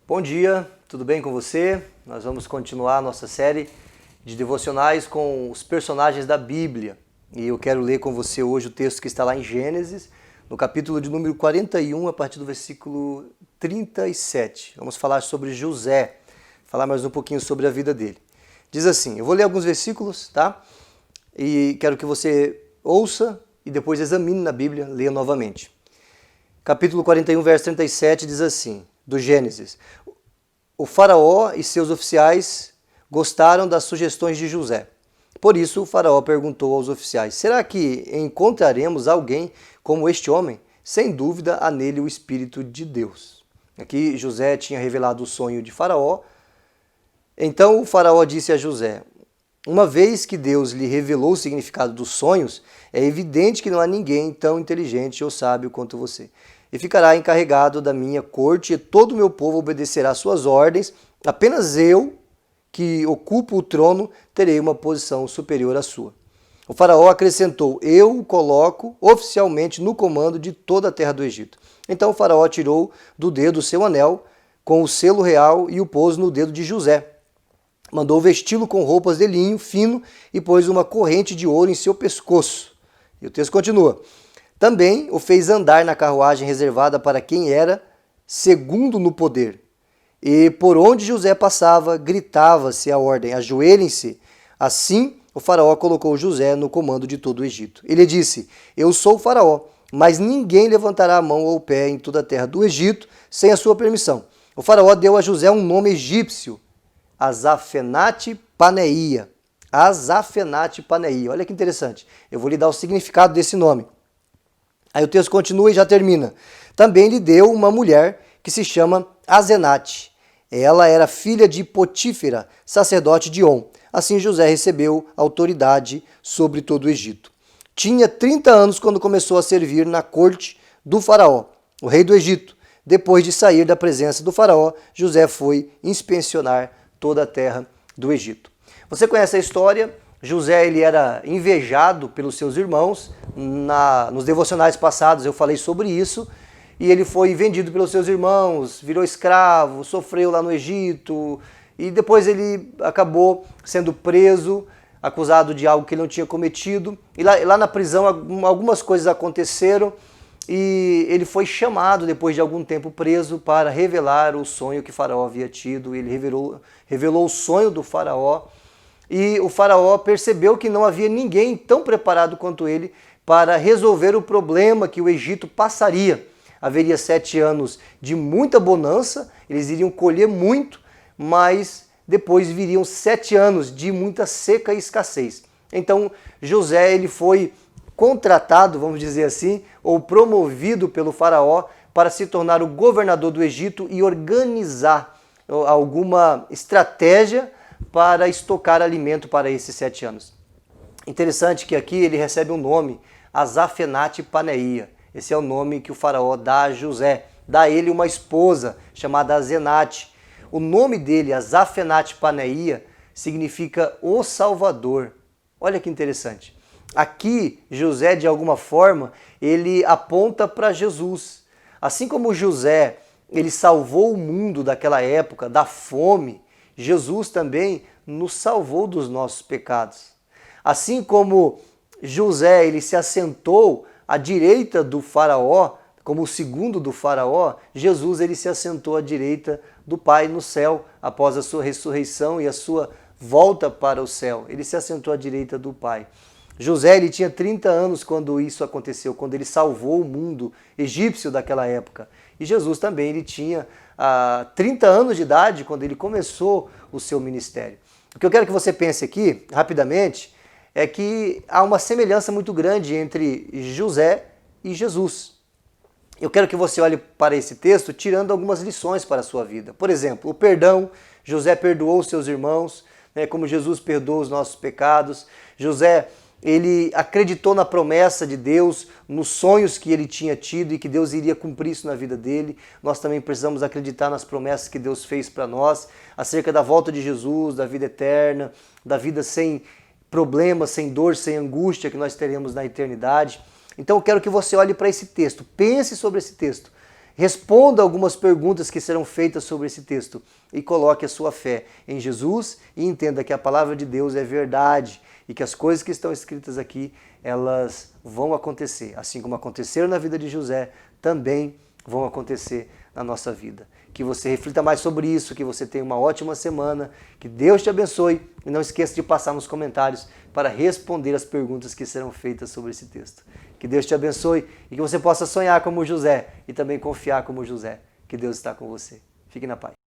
Bom dia, tudo bem com você? Nós vamos continuar a nossa série de devocionais com os personagens da Bíblia. E eu quero ler com você hoje o texto que está lá em Gênesis, no capítulo de número 41, a partir do versículo 37. Vamos falar sobre José, falar mais um pouquinho sobre a vida dele. Diz assim, eu vou ler alguns versículos, tá? E quero que você ouça e depois examine na Bíblia, leia novamente. Capítulo 41, verso 37 diz assim, do Gênesis: o faraó e seus oficiais gostaram das sugestões de José. Por isso o faraó perguntou aos oficiais: será que encontraremos alguém como este homem? Sem dúvida há nele o Espírito de Deus. Aqui José tinha revelado o sonho de faraó. Então o faraó disse a José: uma vez que Deus lhe revelou o significado dos sonhos, é evidente que não há ninguém tão inteligente ou sábio quanto você. E ficará encarregado da minha corte, e todo o meu povo obedecerá às suas ordens. Apenas eu, que ocupo o trono, terei uma posição superior à sua. O faraó acrescentou: eu o coloco oficialmente no comando de toda a terra do Egito. Então o faraó tirou do dedo o seu anel com o selo real e o pôs no dedo de José. Mandou vesti-lo com roupas de linho fino e pôs uma corrente de ouro em seu pescoço. E o texto continua. Também o fez andar na carruagem reservada para quem era segundo no poder. E por onde José passava, gritava-se a ordem: ajoelhem-se. Assim, o faraó colocou José no comando de todo o Egito. Ele disse: eu sou o faraó, mas ninguém levantará a mão ou o pé em toda a terra do Egito sem a sua permissão. O faraó deu a José um nome egípcio: Azafenate Paneia. Azafenate Paneia. Olha que interessante. Eu vou lhe dar o significado desse nome. Aí o texto continua e já termina. Também lhe deu uma mulher que se chama Azenate. Ela era filha de Potífera, sacerdote de On. Assim José recebeu autoridade sobre todo o Egito. Tinha 30 anos quando começou a servir na corte do faraó, o rei do Egito. Depois de sair da presença do faraó, José foi inspecionar toda a terra do Egito. Você conhece a história? José ele era invejado pelos seus irmãos. Nos devocionais passados eu falei sobre isso. E ele foi vendido pelos seus irmãos, virou escravo, sofreu lá no Egito. E depois ele acabou sendo preso, acusado de algo que ele não tinha cometido. E lá na prisão algumas coisas aconteceram. E ele foi chamado, depois de algum tempo preso, para revelar o sonho que Faraó havia tido. Ele revelou o sonho do Faraó. E o faraó percebeu que não havia ninguém tão preparado quanto ele para resolver o problema que o Egito passaria. Haveria 7 anos de muita bonança, eles iriam colher muito, mas depois viriam 7 anos de muita seca e escassez. Então José ele foi contratado, vamos dizer assim, ou promovido pelo faraó para se tornar o governador do Egito e organizar alguma estratégia para estocar alimento para esses 7 anos. Interessante que aqui ele recebe um nome, Azafenate Paneia. Esse é o nome que o faraó dá a José. Dá a ele uma esposa chamada Azenate. O nome dele, Azafenate Paneia, significa o Salvador. Olha que interessante. Aqui, José, de alguma forma, ele aponta para Jesus. Assim como José, ele salvou o mundo daquela época, da fome, Jesus também nos salvou dos nossos pecados. Assim como José ele se assentou à direita do faraó, como o segundo do faraó, Jesus ele se assentou à direita do Pai no céu, após a sua ressurreição e a sua volta para o céu. Ele se assentou à direita do Pai. José ele tinha 30 anos quando isso aconteceu, quando ele salvou o mundo egípcio daquela época. E Jesus também ele tinha 30 anos de idade quando ele começou o seu ministério. O que eu quero que você pense aqui, rapidamente, é que há uma semelhança muito grande entre José e Jesus. Eu quero que você olhe para esse texto tirando algumas lições para a sua vida. Por exemplo, o perdão. José perdoou seus irmãos, né, como Jesus perdoou os nossos pecados. José ele acreditou na promessa de Deus, nos sonhos que ele tinha tido e que Deus iria cumprir isso na vida dele. Nós também precisamos acreditar nas promessas que Deus fez para nós, acerca da volta de Jesus, da vida eterna, da vida sem problemas, sem dor, sem angústia que nós teremos na eternidade. Então eu quero que você olhe para esse texto, pense sobre esse texto Responda algumas perguntas que serão feitas sobre esse texto e coloque a sua fé em Jesus e entenda que a palavra de Deus é verdade e que as coisas que estão escritas aqui, elas vão acontecer. Assim como aconteceram na vida de José, também vão acontecer na nossa vida. Que você reflita mais sobre isso, que você tenha uma ótima semana, que Deus te abençoe e não esqueça de passar nos comentários para responder as perguntas que serão feitas sobre esse texto. Que Deus te abençoe e que você possa sonhar como José e também confiar como José, que Deus está com você. Fique na paz.